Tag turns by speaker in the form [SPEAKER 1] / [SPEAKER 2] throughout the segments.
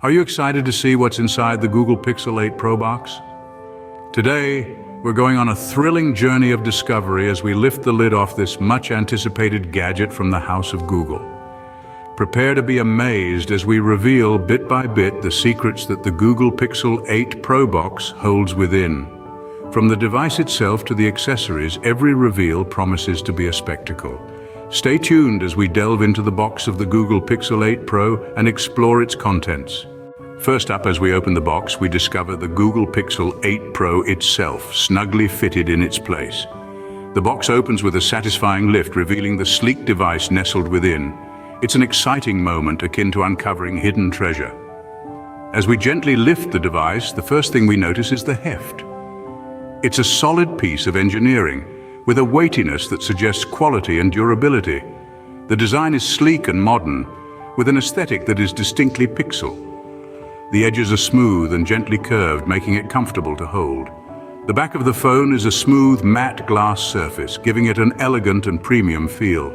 [SPEAKER 1] Are you excited to see what's inside the Google Pixel 8 Pro box? Today, we're going on a thrilling journey of discovery as we lift the lid off this much-anticipated gadget from the house of Google. Prepare to be amazed as we reveal bit by bit the secrets that the Google Pixel 8 Pro box holds within. From the device itself to the accessories, every reveal promises to be a spectacle. Stay tuned as we delve into the box of the Google Pixel 8 Pro and explore its contents. First up, as we open the box, we discover the Google Pixel 8 Pro itself, snugly fitted in its place. The box opens with a satisfying lift, revealing the sleek device nestled within. It's an exciting moment akin to uncovering hidden treasure. As we gently lift the device, the first thing we notice is the heft. It's a solid piece of engineering, with a weightiness that suggests quality and durability. The design is sleek and modern, with an aesthetic that is distinctly Pixel. The edges are smooth and gently curved, making it comfortable to hold. The back of the phone is a smooth, matte glass surface, giving it an elegant and premium feel.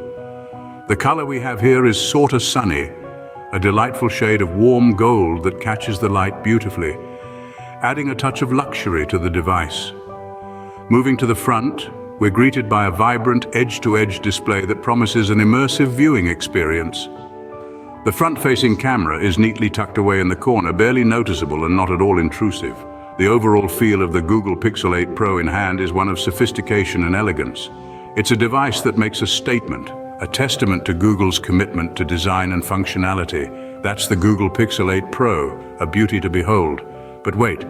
[SPEAKER 1] The color we have here is Sorta Sunny, a delightful shade of warm gold that catches the light beautifully, adding a touch of luxury to the device. Moving to the front, we're greeted by a vibrant edge-to-edge display that promises an immersive viewing experience. The front-facing camera is neatly tucked away in the corner, barely noticeable and not at all intrusive. The overall feel of the Google Pixel 8 Pro in hand is one of sophistication and elegance. It's a device that makes a statement, a testament to Google's commitment to design and functionality. That's the Google Pixel 8 Pro, a beauty to behold. But wait,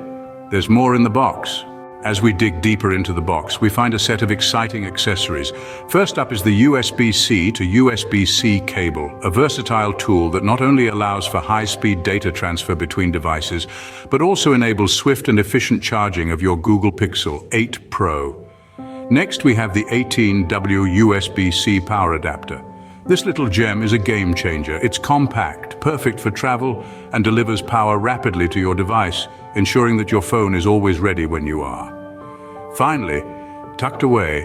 [SPEAKER 1] there's more in the box. As we dig deeper into the box, we find a set of exciting accessories. First up is the USB-C to USB-C cable, a versatile tool that not only allows for high-speed data transfer between devices, but also enables swift and efficient charging of your Google Pixel 8 Pro. Next, we have the 18W USB-C power adapter. This little gem is a game changer. It's compact, perfect for travel, and delivers power rapidly to your device, ensuring that your phone is always ready when you are. Finally, tucked away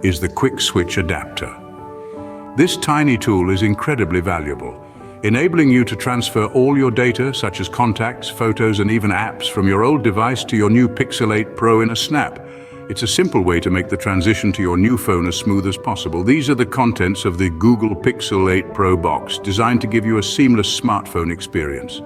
[SPEAKER 1] is the quick switch adapter. This tiny tool is incredibly valuable, enabling you to transfer all your data, such as contacts, photos, and even apps, from your old device to your new Pixel 8 Pro in a snap. It's a simple way to make the transition to your new phone as smooth as possible. These are the contents of the Google Pixel 8 Pro box, designed to give you a seamless smartphone experience.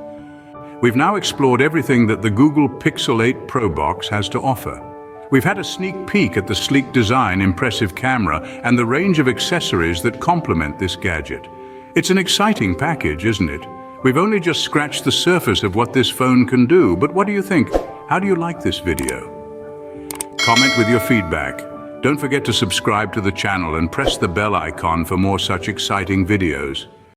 [SPEAKER 1] We've now explored everything that the Google Pixel 8 Pro box has to offer. We've had a sneak peek at the sleek design, impressive camera, and the range of accessories that complement this gadget. It's an exciting package, isn't it? We've only just scratched the surface of what this phone can do, but what do you think? How do you like this video? Comment with your feedback. Don't forget to subscribe to the channel and press the bell icon for more such exciting videos.